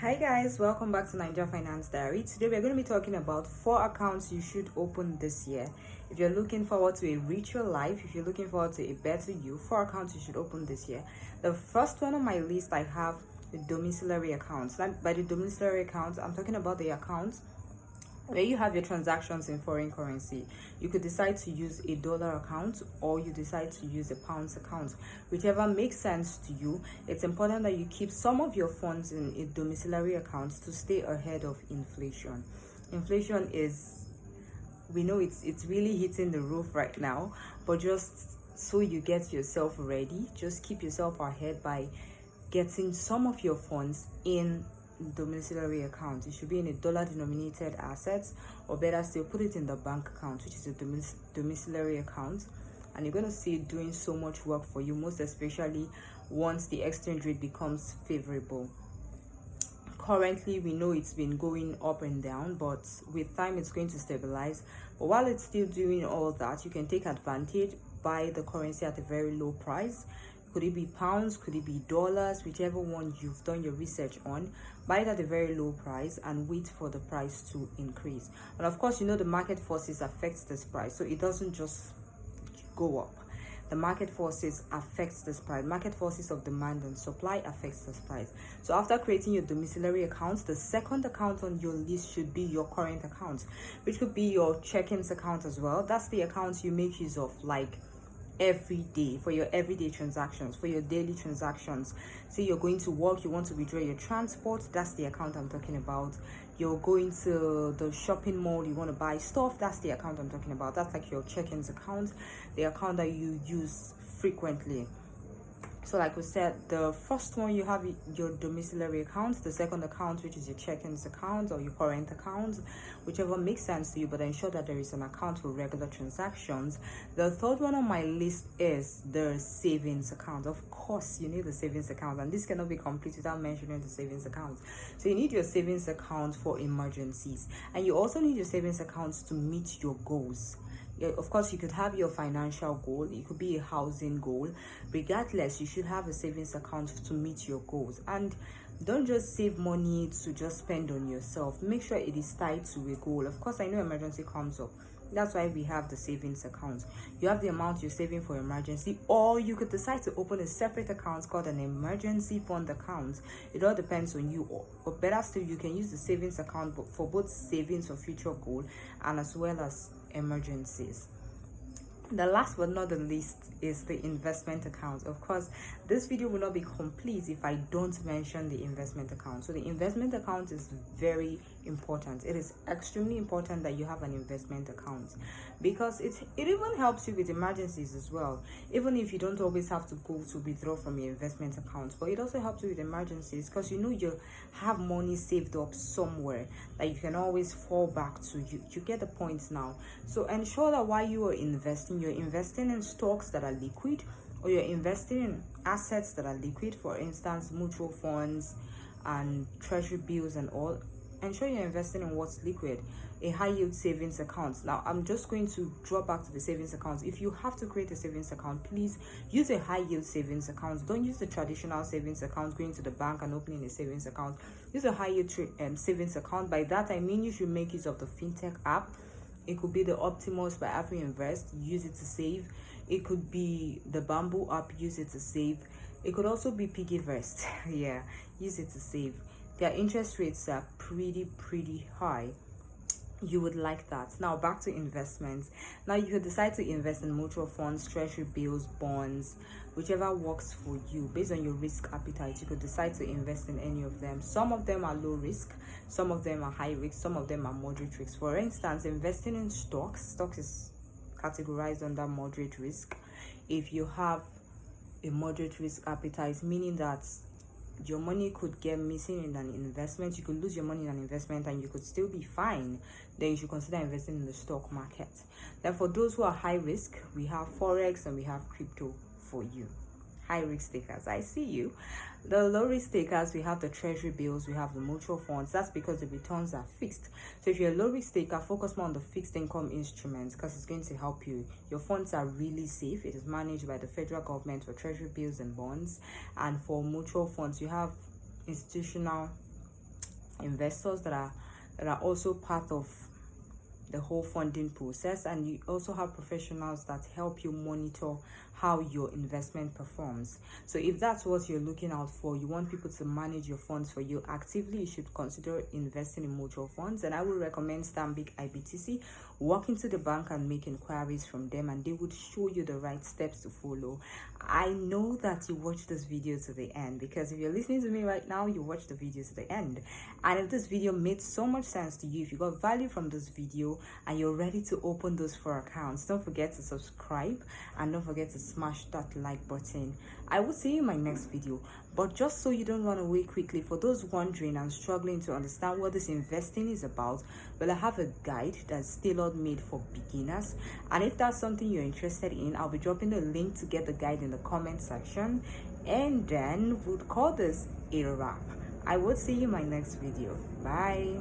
Hi guys, welcome back to Nigeria Finance Diary. Today we're going to be talking about 4 accounts you should open this year. If you're looking forward to a richer life, if you're looking forward to a better you, 4 accounts you should open this year. The first one on my list, I have the domiciliary accounts. By the domiciliary accounts, I'm talking about the accounts where you have your transactions in foreign currency. You could decide to use a dollar account or you decide to use a pounds account, whichever makes sense to you. It's important that you keep some of your funds in a domiciliary account to stay ahead of inflation. Inflation is, we know it's really hitting the roof right now, but just so you get yourself ready, just keep yourself ahead by getting some of your funds in domiciliary account. It should be in a dollar denominated assets, or better still, put it in the bank account, which is a domiciliary account, and you're going to see it doing so much work for you, most especially once the exchange rate becomes favorable. Currently, we know it's been going up and down, but with time it's going to stabilize. But while it's still doing all that, you can take advantage, buy the currency at a very low price. Could it be pounds, could it be dollars, whichever one you've done your research on, buy it at a very low price and wait for the price to increase. And of course, you know the market forces affects this price, so it doesn't just go up. The market forces affects this price. Market forces of demand and supply affects this price. So after creating your domiciliary accounts, the second account on your list should be your current account, which could be your checkings account as well. That's the account you make use of like every day for your everyday transactions, for your daily transactions. Say you're going to work, you want to withdraw your transport, that's the account I'm talking about. You're going to the shopping mall, you want to buy stuff, that's the account I'm talking about. That's like your check-ins account, the account that you use frequently. So like we said, the first one, you have your domiciliary account. The second account, which is your check-ins account or your current account, whichever makes sense to you, but ensure that there is an account for regular transactions. The third one on my list is the savings account. Of course, you need the savings account, and this cannot be complete without mentioning the savings account. So you need your savings account for emergencies, and you also need your savings accounts to meet your goals. Yeah, of course, you could have your financial goal, it could be a housing goal. Regardless, you should have a savings account to meet your goals. And don't just save money to just spend on yourself. Make sure it is tied to a goal. Of course, I know emergency comes up, that's why we have the savings account. You have the amount you're saving for emergency, or you could decide to open a separate account called an emergency fund account. It all depends on you, or better still, you can use the savings account for both savings for future goal and as well as emergencies. The last but not the least is the investment account. Of course, this video will not be complete if I don't mention the investment account. So the investment account is very important. It is extremely important that you have an investment account, because it even helps you with emergencies as well. Even if you don't always have to go to withdraw from your investment account, but it also helps you with emergencies, because you know you have money saved up somewhere that you can always fall back to. You get the point now. So ensure that while you are investing, you're investing in stocks that are liquid, or you're investing in assets that are liquid, for instance mutual funds and treasury bills and all. Ensure you're investing in what's liquid. A high yield savings account. Now I'm just going to draw back to the savings account. If you have to create a savings account, please use a high yield savings account. Don't use the traditional savings account, going to the bank and opening a savings account. Use a high yield savings account. By that I mean you should make use of the fintech app. It could be the Optimus by AfriInvest, use it to save. It could be the Bamboo app, use it to save. It could also be Piggyvest, yeah, use it to save. Their interest rates are pretty high. You would like that. Now back to investments. Now you could decide to invest in mutual funds, treasury bills, bonds, whichever works for you based on your risk appetite. You could decide to invest in any of them. Some of them are low risk, some of them are high risk, some of them are moderate risk. For instance, investing in stocks is categorized under moderate risk. If you have a moderate risk appetite, meaning that your money could get missing in an investment, you could lose your money in an investment and you could still be fine, then you should consider investing in the stock market. Then for those who are high risk, we have forex and we have crypto for you. High risk takers, I see you. The low risk takers, we have the treasury bills, we have the mutual funds. That's because the returns are fixed. So if you're a low risk taker, focus more on the fixed income instruments, because it's going to help you. Your funds are really safe. It is managed by the federal government for treasury bills and bonds. And for mutual funds, you have institutional investors that are also part of the whole funding process, and you also have professionals that help you monitor how your investment performs. So if that's what you're looking out for, you want people to manage your funds for you actively, you should consider investing in mutual funds. And I would recommend Stanbic IBTC. Walk into the bank and make inquiries from them, and they would show you the right steps to follow. I know that you watched this video to the end, because if you're listening to me right now, you watched the video to the end. And if this video made so much sense to you, if you got value from this video and you're ready to open those 4 accounts, don't forget to subscribe and don't forget to smash that like button. I will see you in my next video. But just so you don't run away quickly, for those wondering and struggling to understand what this investing is about, well, I have a guide that's tailor-made for beginners, and if that's something you're interested in, I'll be dropping the link to get the guide in the comment section, and then we'll call this a wrap. I will see you in my next video. Bye.